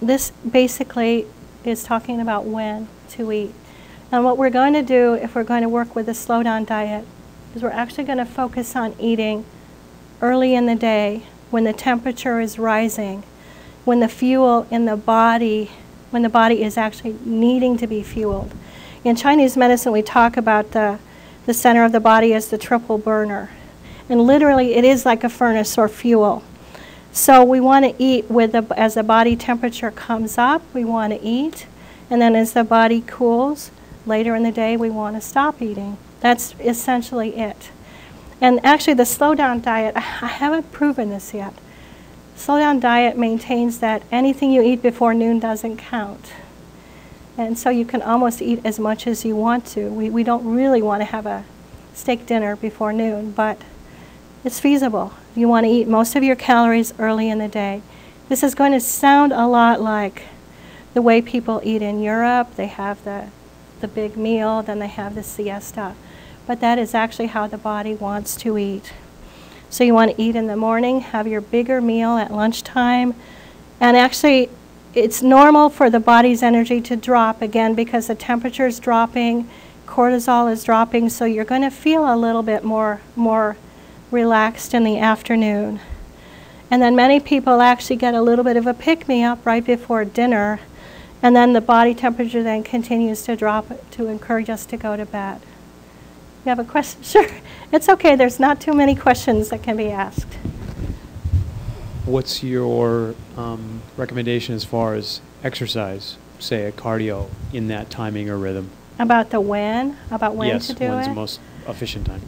this basically is talking about when to eat. And what we're going to do if we're going to work with a slow-down diet is we're actually going to focus on eating early in the day when the temperature is rising, when the fuel in the body, when the body is actually needing to be fueled. In Chinese medicine, we talk about the center of the body as the triple burner. And literally, it is like a furnace or fuel. So we want to eat as the body temperature comes up, we want to eat. And then as the body cools, later in the day, we want to stop eating. That's essentially it. And actually, the slow-down diet, I haven't proven this yet. Slow-down diet maintains that anything you eat before noon doesn't count. And so you can almost eat as much as you want to. We don't really want to have a steak dinner before noon, but it's feasible. You want to eat most of your calories early in the day. This is going to sound a lot like the way people eat in Europe. They have the big meal, then they have the siesta. But that is actually how the body wants to eat. So you want to eat in the morning, have your bigger meal at lunchtime. And actually, it's normal for the body's energy to drop, again, because the temperature is dropping, cortisol is dropping, so you're going to feel a little bit more relaxed in the afternoon. And then many people actually get a little bit of a pick-me-up right before dinner, and then the body temperature then continues to drop to encourage us to go to bed. You have a question? Sure. It's okay. There's not too many questions that can be asked. What's your recommendation as far as exercise, say a cardio, in that timing or rhythm? About the when? About when yes, to do it? Yes, when's the most efficient time?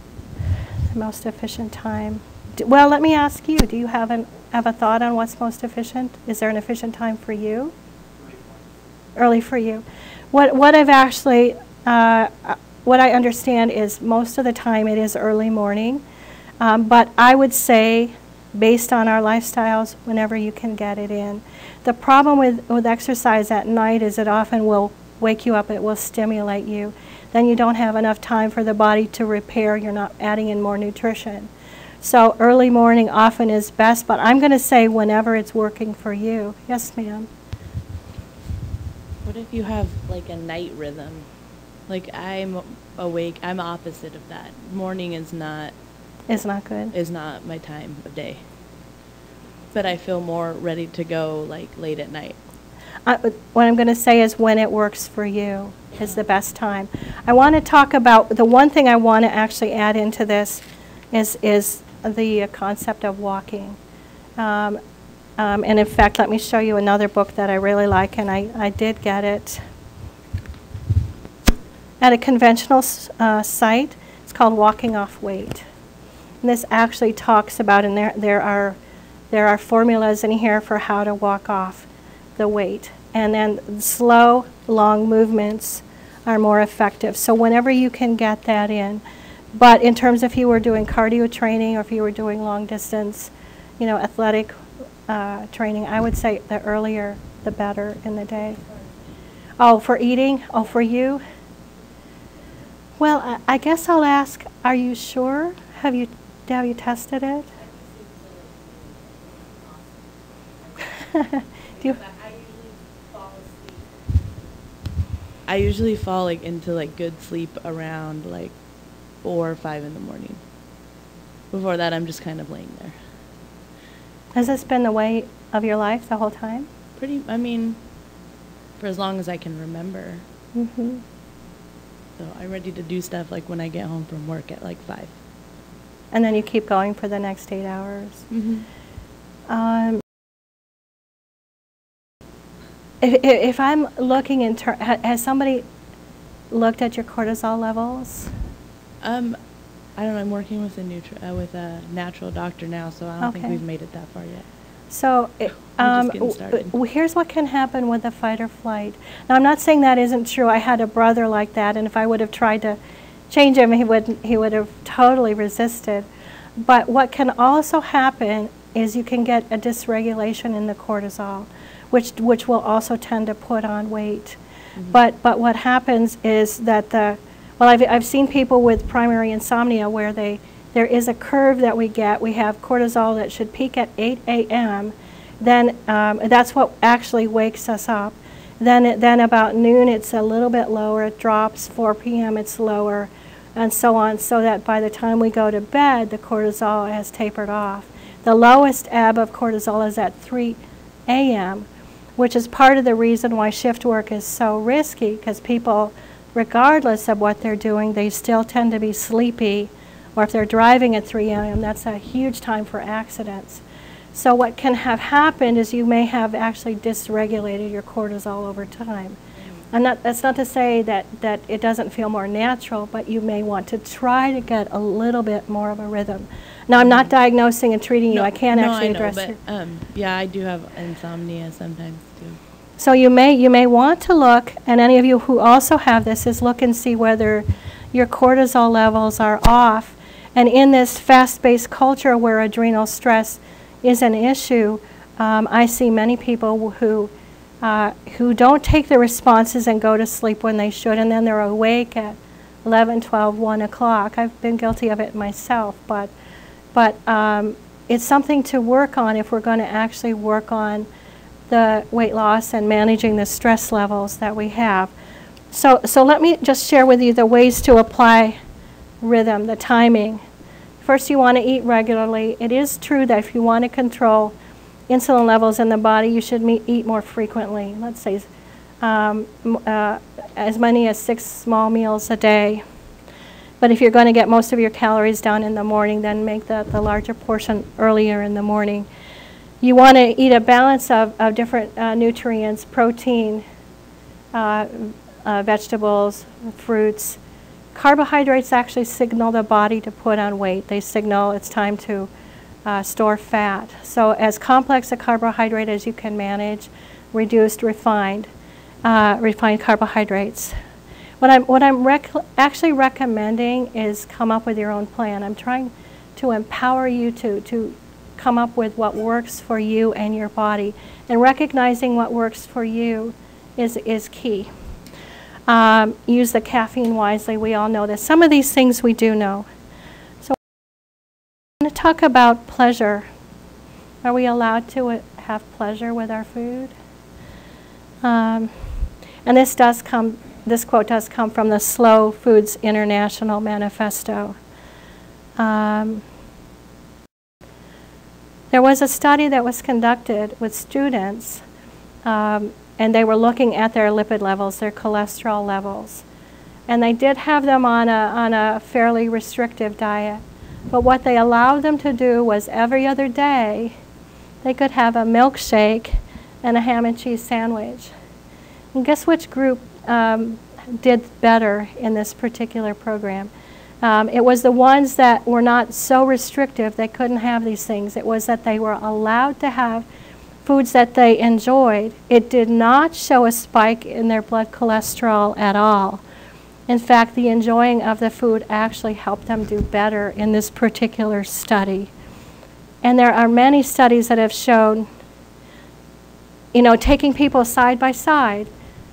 The most efficient time. Well, let me ask you, do you have a thought on what's most efficient? Is there an efficient time for you? Early for you. What I've actually, what I understand is most of the time it is early morning, but I would say, based on our lifestyles, whenever you can get it in. The problem with exercise at night is it often will wake you up, it will stimulate you. Then you don't have enough time for the body to repair, you're not adding in more nutrition. So early morning often is best, but I'm going to say whenever it's working for you. Yes, ma'am? What if you have like a night rhythm? Like I'm awake, I'm opposite of that. Morning is not good. Is not my time of day. But I feel more ready to go like late at night. What I'm going to say is when it works for you is the best time. I want to talk about, the one thing I want to actually add into this is the concept of walking. And in fact, let me show you another book that I really like, and I did get it at a conventional site. It's called Walking Off Weight. And this actually talks about, and there are formulas in here for how to walk off the weight. And then slow, long movements are more effective. So whenever you can get that in. But in terms of if you were doing cardio training or if you were doing long distance, athletic training, I would say the earlier the better in the day. Oh, for eating? Oh, for you? Well, I guess I'll ask, are you sure? Have you tested it? Do you? I usually fall into good sleep around 4 or 5 in the morning. Before that, I'm just kind of laying there. Has this been the way of your life the whole time? For as long as I can remember. Mm-hmm. So I'm ready to do stuff when I get home from work at 5. And then you keep going for the next 8 hours. Mm-hmm. If I'm looking has somebody looked at your cortisol levels? I don't know. I'm working with a natural doctor now, so I don't think we've made it that far yet. So just getting started. Here's what can happen with the fight or flight. Now, I'm not saying that isn't true. I had a brother like that, and if I would have tried to change him, he would have totally resisted. But what can also happen is you can get a dysregulation in the cortisol, which will also tend to put on weight. Mm-hmm. But what happens is that I've seen people with primary insomnia where there is a curve that we get. We have cortisol that should peak at 8 a.m., then that's what actually wakes us up. Then about noon it's a little bit lower, it drops, 4 p.m. it's lower, and so on, so that by the time we go to bed, the cortisol has tapered off. The lowest ebb of cortisol is at 3 a.m., which is part of the reason why shift work is so risky, because people, regardless of what they're doing, they still tend to be sleepy, or if they're driving at 3 a.m., that's a huge time for accidents. So what can have happened is you may have actually dysregulated your cortisol over time. That's not to say that it doesn't feel more natural, but you may want to try to get a little bit more of a rhythm. Now, I'm not diagnosing and treating you. I can't actually address it. Yeah, I do have insomnia sometimes too. So you may want to look, and any of you who also have this, is look and see whether your cortisol levels are off. And in this fast-paced culture where adrenal stress is an issue, I see many people who don't take the responses and go to sleep when they should, and then they're awake at 11, 12, 1 o'clock. I've been guilty of it myself, but it's something to work on if we're going to actually work on the weight loss and managing the stress levels that we have. So let me just share with you the ways to apply rhythm, the timing. First, you want to eat regularly. It is true that if you want to control insulin levels in the body, you should eat more frequently. Let's say as many as 6 small meals a day. But if you're going to get most of your calories down in the morning, then make the larger portion earlier in the morning. You want to eat a balance of different nutrients, protein, vegetables, fruits. Carbohydrates actually signal the body to put on weight. They signal it's time to store fat. So as complex a carbohydrate as you can manage, reduced, refined carbohydrates. What I'm actually recommending is come up with your own plan. I'm trying to empower you to come up with what works for you and your body. And recognizing what works for you is key. Use the caffeine wisely. We all know this. Some of these things we do know. So I'm going to talk about pleasure. Are we allowed to have pleasure with our food? And this quote does come from the Slow Foods International Manifesto. There was a study that was conducted with students, and they were looking at their lipid levels, their cholesterol levels. And they did have them on a fairly restrictive diet. But what they allowed them to do was every other day, they could have a milkshake and a ham and cheese sandwich. And guess which group did better in this particular program? It was the ones that were not so restrictive they couldn't have these things. It was that they were allowed to have foods that they enjoyed. It did not show a spike in their blood cholesterol at all. In fact, the enjoying of the food actually helped them do better in this particular study. And there are many studies that have shown, taking people side by side.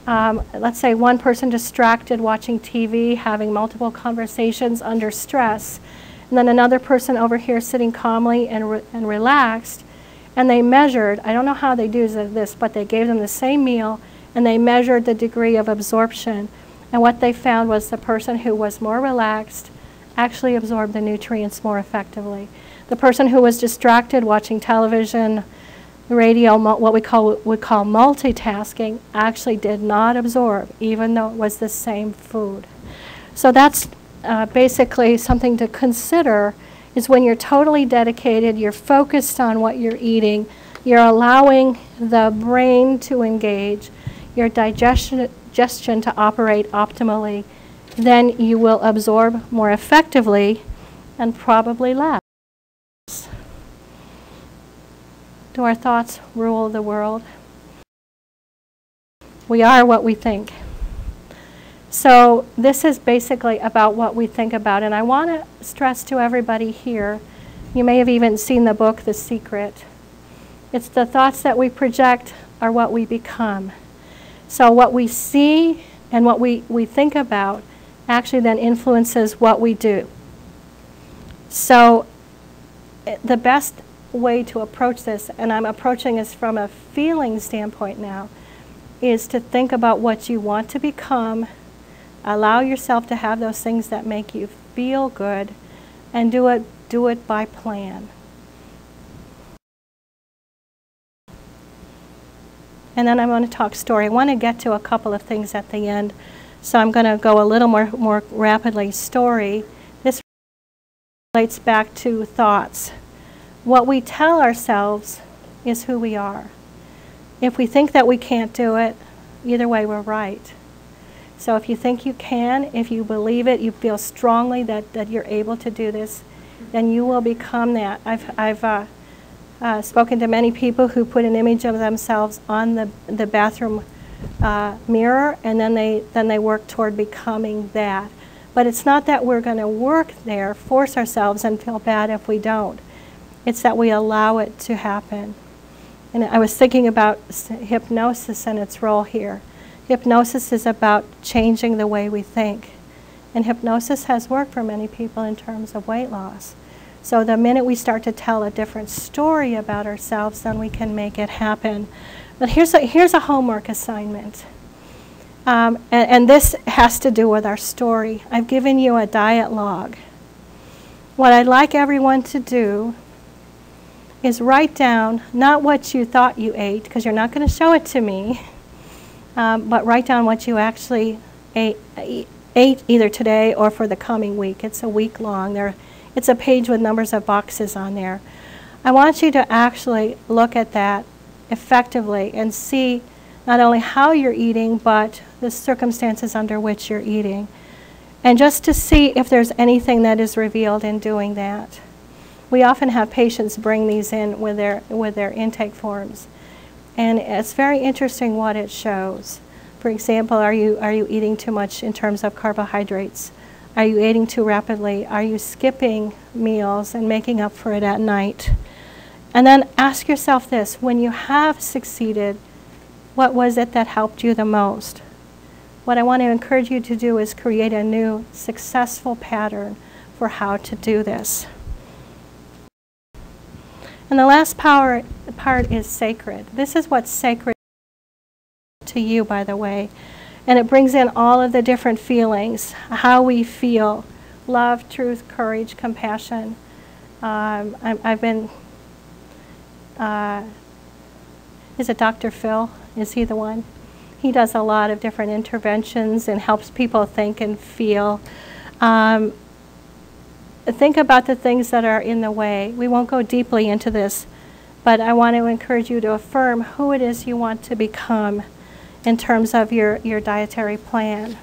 Let's say one person distracted watching TV, having multiple conversations under stress, and then another person over here sitting calmly and relaxed, and they measured, I don't know how they do this, but they gave them the same meal, and they measured the degree of absorption. And what they found was the person who was more relaxed actually absorbed the nutrients more effectively. The person who was distracted watching television, radio, what we call multitasking, actually did not absorb, even though it was the same food. So that's basically something to consider, is when you're totally dedicated, you're focused on what you're eating, you're allowing the brain to engage, your digestion to operate optimally, then you will absorb more effectively and probably less. Do our thoughts rule the world? We are what we think. So this is basically about what we think about. And I want to stress to everybody here, you may have even seen the book, The Secret. It's the thoughts that we project are what we become. So what we see and what we think about actually then influences what we do. So the best way to approach this, and I'm approaching this from a feeling standpoint now, is to think about what you want to become, allow yourself to have those things that make you feel good, and do it by plan. And then I'm going to talk story. I want to get to a couple of things at the end, so I'm going to go a little more rapidly. Story. This relates back to thoughts. What we tell ourselves is who we are. If we think that we can't do it, either way we're right. So if you think you can, if you believe it, you feel strongly that you're able to do this, then you will become that. I've spoken to many people who put an image of themselves on the bathroom mirror, and then they work toward becoming that. But it's not that we're going to work there, force ourselves, and feel bad if we don't. It's that we allow it to happen. And I was thinking about hypnosis and its role here. Hypnosis is about changing the way we think. And hypnosis has worked for many people in terms of weight loss. So the minute we start to tell a different story about ourselves, then we can make it happen. But here's a homework assignment. And this has to do with our story. I've given you a diet log. What I'd like everyone to do is write down not what you thought you ate, because you're not going to show it to me, but write down what you actually ate either today or for the coming week. It's a week long. It's a page with numbers of boxes on there. I want you to actually look at that effectively and see not only how you're eating, but the circumstances under which you're eating. And just to see if there's anything that is revealed in doing that. We often have patients bring these in with their intake forms. And it's very interesting what it shows. For example, are you eating too much in terms of carbohydrates? Are you eating too rapidly? Are you skipping meals and making up for it at night? And then ask yourself this: when you have succeeded, what was it that helped you the most? What I want to encourage you to do is create a new successful pattern for how to do this. And the last part is sacred. This is what's sacred to you, by the way. And it brings in all of the different feelings, how we feel: love, truth, courage, compassion. I've been, is it Dr. Phil? Is he the one? He does a lot of different interventions and helps people think and feel. Think about the things that are in the way. We won't go deeply into this, but I want to encourage you to affirm who it is you want to become in terms of your dietary plan.